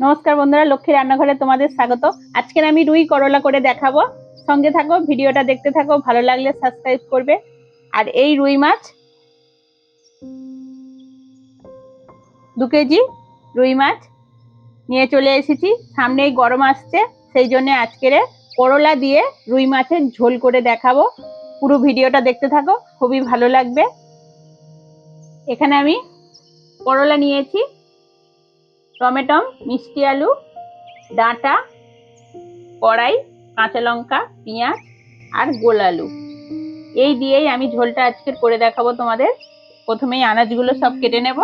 নমস্কার বন্ধুরা, লক্ষ্মী রান্নাঘরে তোমাদের স্বাগত। আজকের আমি রুই করলা করে দেখাবো। সঙ্গে থাকো, ভিডিওটা দেখতে থাকো, ভালো লাগলে সাবস্ক্রাইব করবে। আর এই রুই মাছ 2 কেজি রুই মাছ নিয়ে চলে এসেছি। সামনেই গরম আসছে, সেই জন্য আজকের করলা দিয়ে রুই মাছের ঝোল করে দেখাবো। পুরো ভিডিওটা দেখতে থাকো, খুবই ভালো লাগবে। এখানে আমি করলা নিয়েছি, টমেটো, মিষ্টি আলু, ডাঁটা, কড়াই, কাঁচা লঙ্কা, পেঁয়াজ আর গোল আলু। এই দিয়েই আমি ঝোলটা আজকের করে দেখাবো তোমাদের। প্রথমেই আনাজগুলো সব কেটে নেব।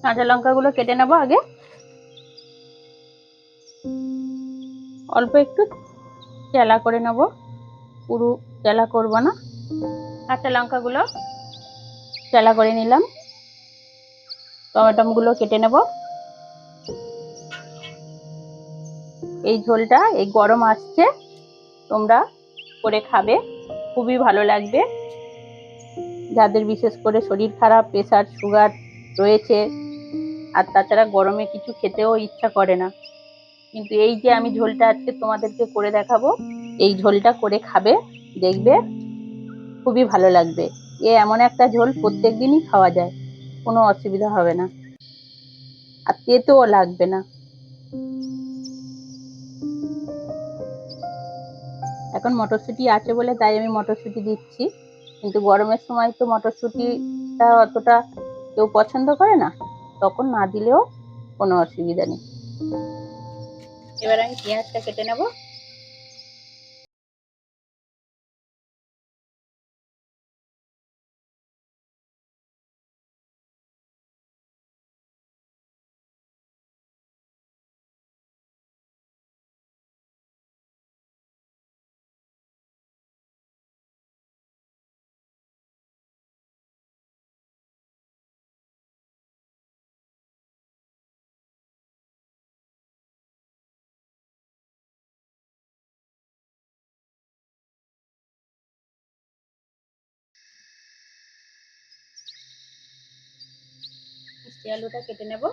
কাঁচা লঙ্কাগুলো কেটে নেব আগে। অল্প একটু চেলা করে নেব, পুরো চেলা করব না। কাঁচা লঙ্কাগুলো চেলা করে নিলাম। টমেটোগুলো কেটে নেব। এই ঝোলটা এই গরম আসছে, তোমরা করে খাবে, খুবই ভালো লাগবে। যাদের বিশেষ করে শরীর খারাপ, প্রেসার, সুগার রয়েছে, আর তাছাড়া গরমে কিছু খেতেও ইচ্ছা করে না, কিন্তু এই যে আমি ঝোলটা আজকে তোমাদেরকে করে দেখাবো, এই ঝোলটা করে খাবে, দেখবে খুবই ভালো লাগবে। এমন একটা ঝোল প্রত্যেক দিনই খাওয়া যায়, কোনো অসুবিধা হবে না, আর তেতোও লাগবে না। এখন মটরশুঁটি আছে বলে তাই আমি মটরশুঁটি দিচ্ছি, কিন্তু গরমের সময় তো মটরশুঁটিটা অতটা কেউ পছন্দ করে না, তখন না দিলেও কোনো অসুবিধা নেই। এবার আমি পেঁয়াজটা কেটে নেব। মিষ্টি আলুটা কেটে নেব।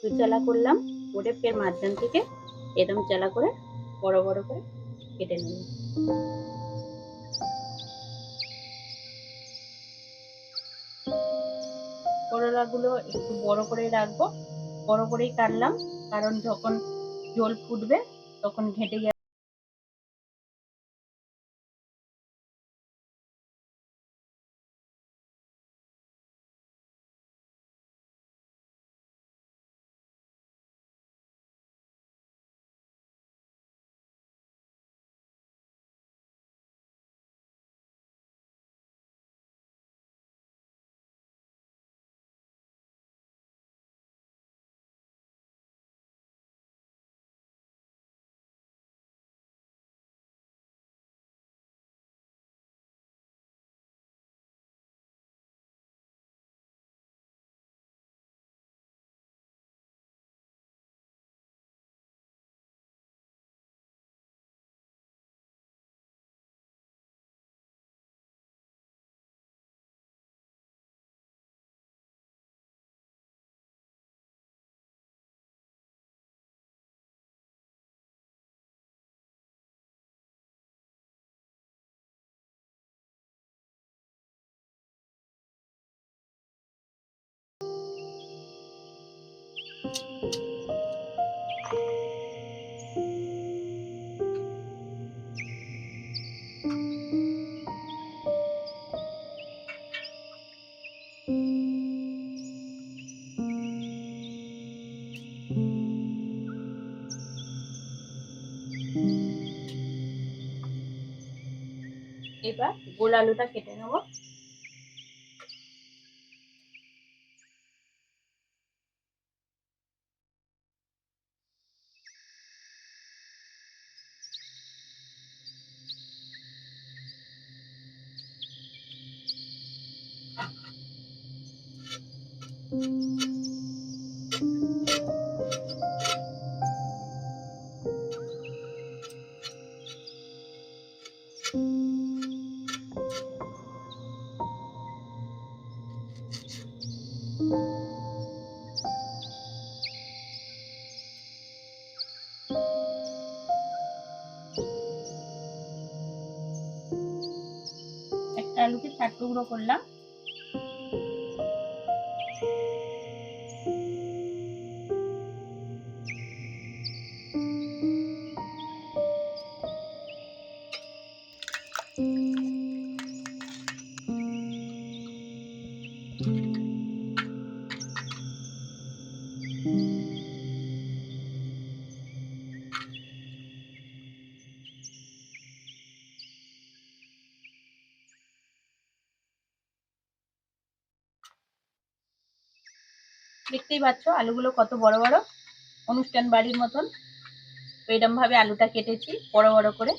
দু চালা করলাম, করে ফের মাঝখান থেকে এরকম চালা করে বড় বড় করে কেটে নেব। করলাগুলো একটু বড় করে রাখবো, বড় করেই কাটলাম, কারণ যখন ঝোল ফুটবে তখন ঘেঁটে যাবে। এবার গোল আলুটা কেটে নেব। একটা আলুকে 4 টুকরো করলাম। দেখতেই পাচ্ছ আলুগুলো কত বড় বড়, অনুষ্ঠান বাড়ির মতন। এরকম ভাবে আলুটা কেটেছি বড় বড় করে।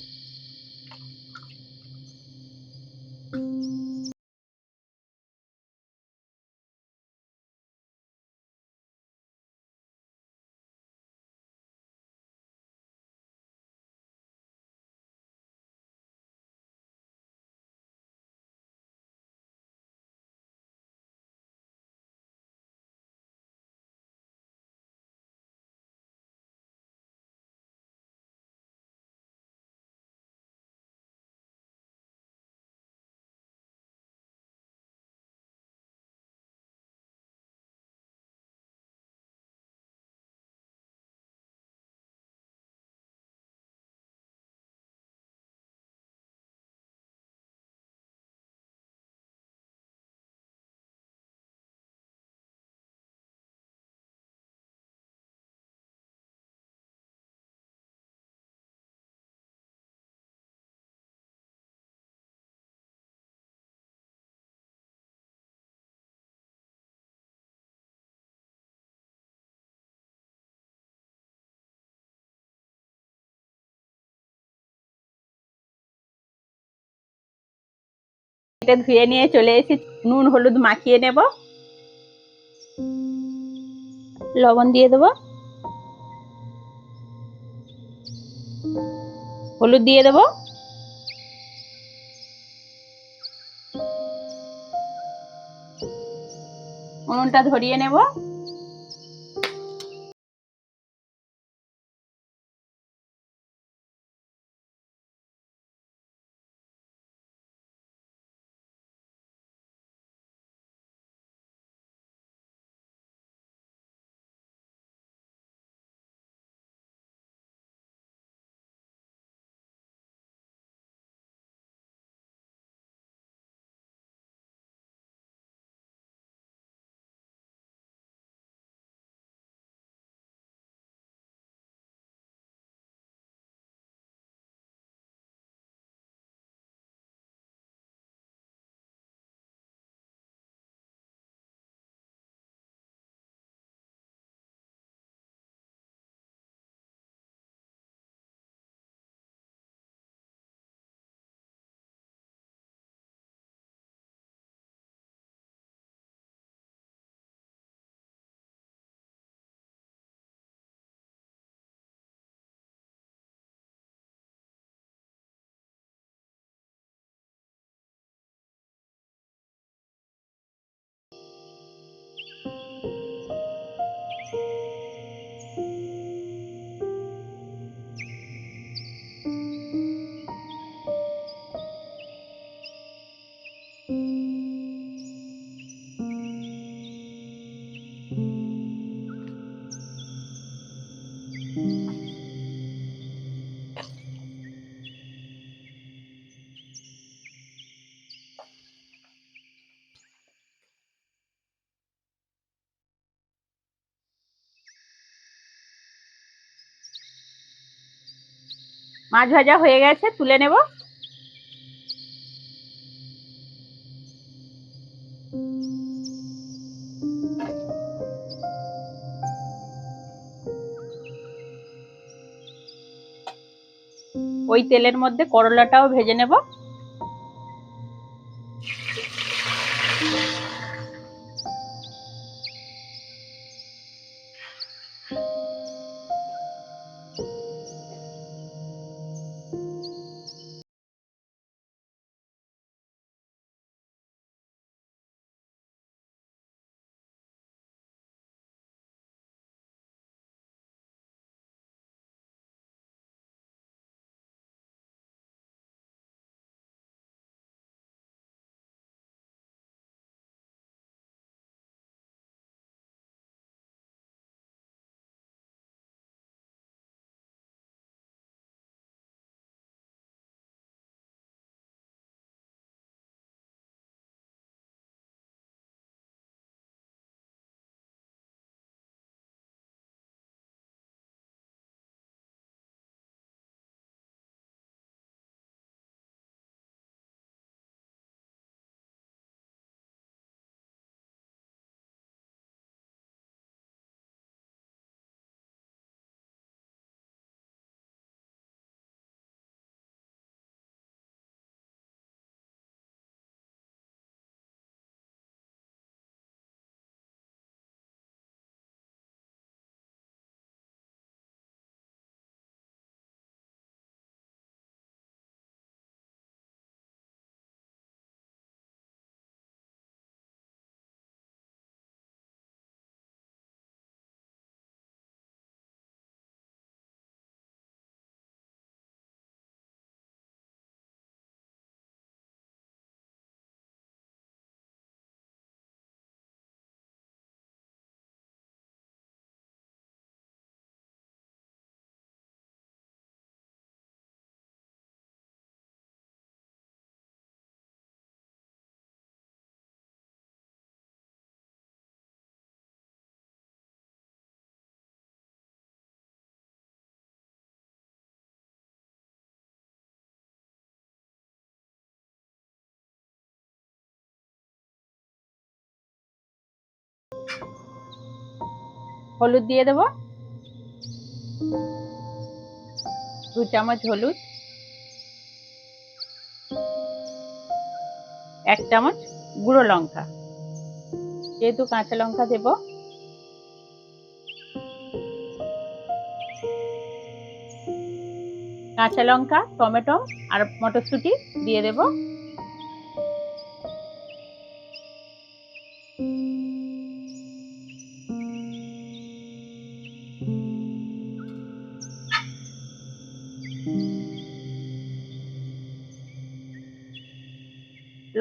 এটা ধুয়ে নিয়ে চলে এসেছি, নুন হলুদ মাখিয়ে নেব, লবণ দিয়ে দেবো, হলুদ দিয়ে দেবো, উনুনটা ধরিয়ে নেব। মাছ ভাজা হয়ে গেছে, তুলে নেব। ওই তেলের মধ্যে করলাটাও ভেজে নেব। হলুদ দিয়ে দেব, 2 চামচ হলুদ, 1 চামচ গুঁড়ো লঙ্কা, যেহেতু কাঁচা লঙ্কা দেব। কাঁচা লঙ্কা, টমেটো আর মটরশুঁটি দিয়ে দেব।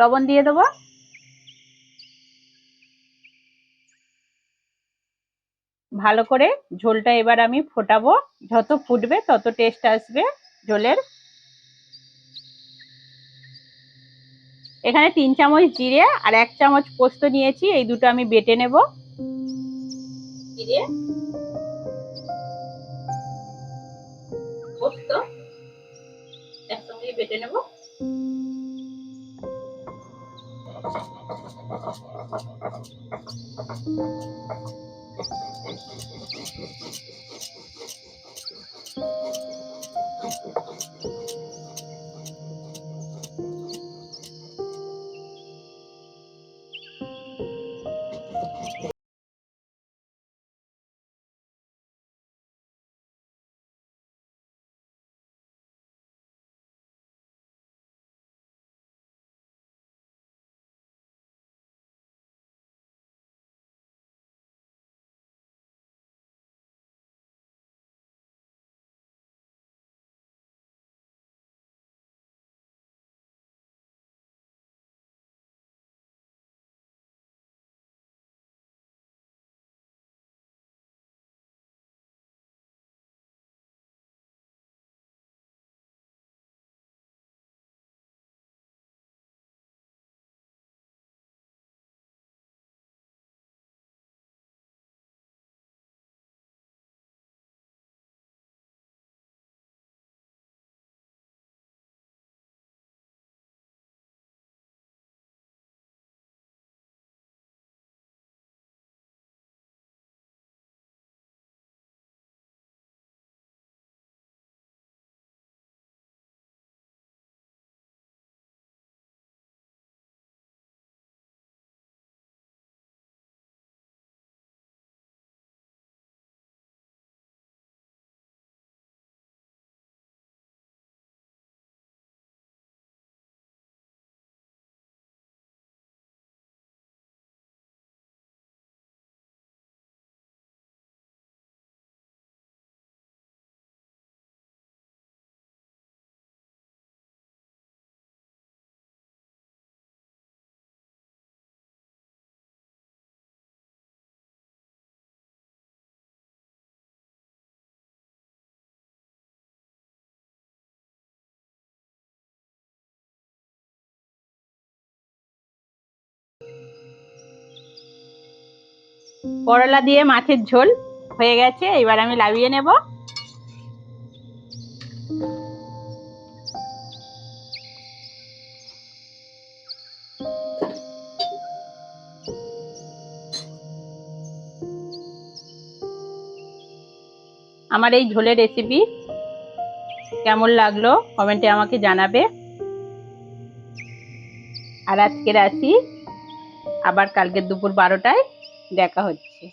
লবণ দিয়ে দেব। ভালো করে ঝোলটা এবার আমি ফোটাবো, যত ফুটবে তত টেস্ট আসবে ঝোলের। এখানে 3 চামচ জিরে আর 1 চামচ পোস্ত নিয়েছি, এই দুটো আমি বেটে নেব। জিরে, পোস্ত একসঙ্গে বেটে নেব। করলা দিয়ে মাছের ঝোল হয়ে গেছে, এবার আমি নামিয়ে নেব। আমার এই ঝোলের রেসিপি কেমন লাগলো কমেন্টে আমাকে জানাবে। আর আজকে রাখি, আবার কালকে দুপুর 12টায় দেখা হচ্ছে।